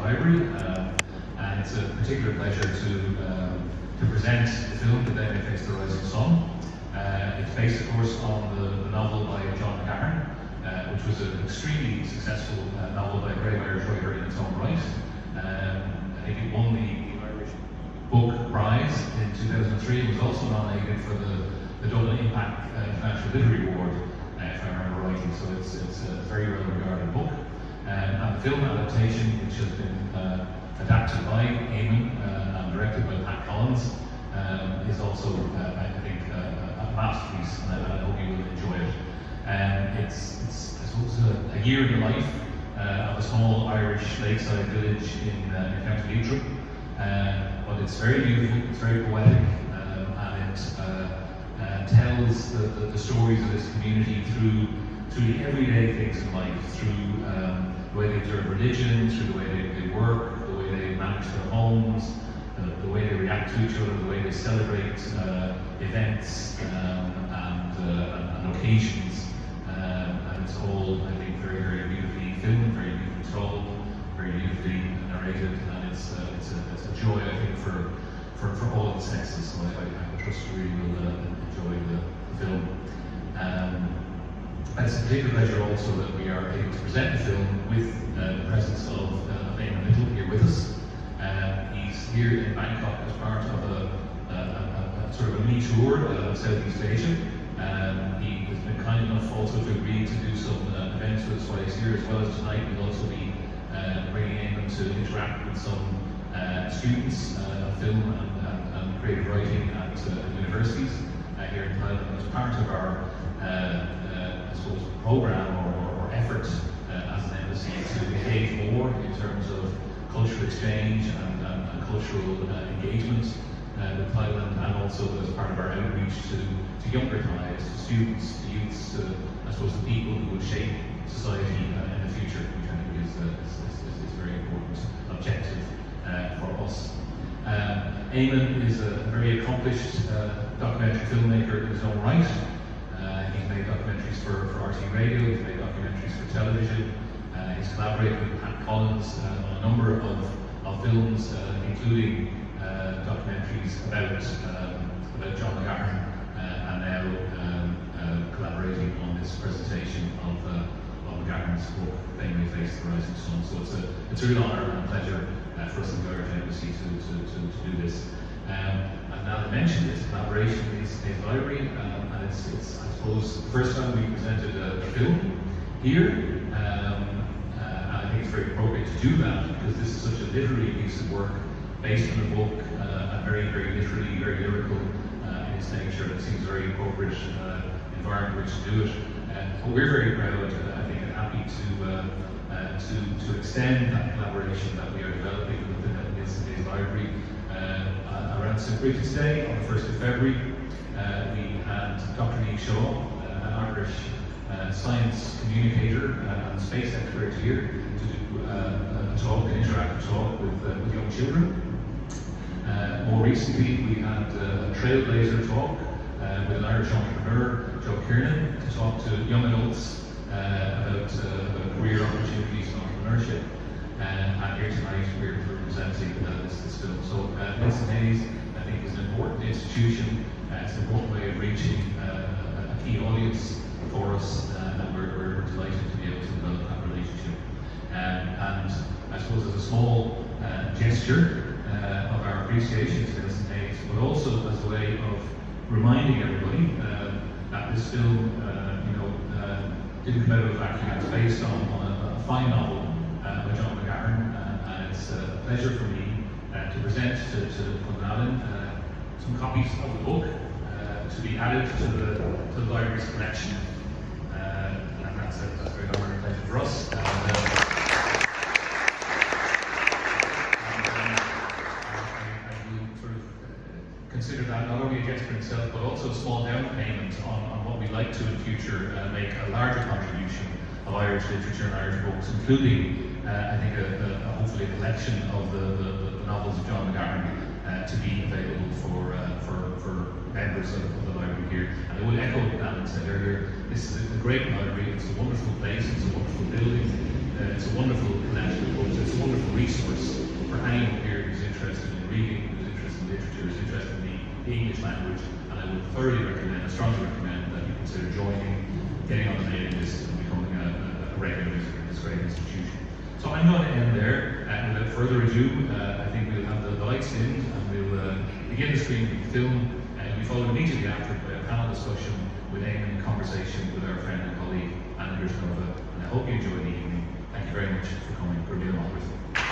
Library, and it's a particular pleasure to present the film, The Day May Face the Rising Sun. It's based, of course, on the novel by John McGahern, which was an extremely successful novel by a great Irish writer in its own right. I think it won the Irish Book Prize in 2003. It was also nominated for the Dublin Impact International Literary Award, if I remember rightly. So it's a very well-regarded book. And the film adaptation, which has been adapted by Éamon and directed by Pat Collins, is also, I think, a masterpiece, and I hope you will enjoy it. It's I suppose, a year in the life of a small Irish lakeside village in County Leitrim. But it's very beautiful, it's very poetic, and it tells the stories of this community through the everyday things in life, through the way they observe religion, through the way they work, the way they manage their homes, the way they react to each other, the way they celebrate events and occasions. And it's all, I think, very, very beautifully filmed, very beautifully told, very beautifully narrated, and it's a joy, I think, for all of the senses. So I trust you really will enjoy the film. And it's a particular pleasure also that we are able to present the film with the presence of Éamon Little here with us. He's here in Bangkok as part of a sort of a mini tour of Southeast Asia. He has been kind enough also to agree to do some events with us while he's here, as well as tonight. We'll also be bringing Éamon to interact with some students of film and creative writing at universities here in Thailand as part of our I suppose program or effort as an embassy to engage more in terms of cultural exchange and cultural engagement with Thailand, and also as part of our outreach to younger Thais, to students, to youths, to I suppose the people who would shape society in the future, which I think is a very important objective for us. Éamon is a very accomplished documentary filmmaker in his own right. He's made documentaries for RT Radio, he's made documentaries for television, he's collaborated with Pat Collins on a number of films, including documentaries about John McGahern, and now collaborating on this presentation of McGahern's book, They May Face the Rising Sun. So it's a real honour and pleasure for us in the Irish Embassy to do this. And now to mention this collaboration with Neilson Hays Library, and it's I suppose the first time we presented a film here, and I think it's very appropriate to do that because this is such a literary piece of work based on a book, and very, very literary, very lyrical in its nature. It seems a very appropriate environment in which to do it. But we're very proud, I think, and happy to extend that collaboration that we are developing with the Neilson Hays Library. Around St. Bridget's Day on the 1st of February, we had Dr. Neil Shaw, an Irish science communicator and space expert here, to do a talk, an interactive talk with young children. More recently, we had a trailblazer talk with an Irish entrepreneur, Joe Kiernan, to talk to young adults about career opportunities and entrepreneurship. And here tonight we're presenting this film. So Neilson Hays, I think, is an important institution. It's an important way of reaching a key audience for us, and we're delighted to be able to develop that relationship. And I suppose as a small gesture of our appreciation to Neilson Hays, but also as a way of reminding everybody that this film, didn't come out of a vacuum. It's based on a fine novel by John McGahern, and it's a pleasure for me to present to Nalin some copies of the book to be added to the library's collection, and that's a very honor and pleasure for us. I will sort of consider that not only a gesture in itself, but also a small down payment on what we'd like to in future make a larger contribution of Irish literature and Irish books, including I think hopefully a collection of the novels of John McGahern to be available for members of the library here. And I would echo what Alan said earlier, this is a great library, it's a wonderful place, it's a wonderful building, it's a wonderful collection of books, it's a wonderful resource thoroughly recommend, I strongly recommend that you consider joining, getting on the mailing list, and becoming a regular visitor at this great institution. So I'm going to end there, and without further ado, I think we'll have the lights in, and we'll begin the screening of the film, and it'll be followed immediately after by a panel discussion with Éamon in conversation with our friend and colleague, Anna Gryaznova, and I hope you enjoy the evening. Thank you very much for coming.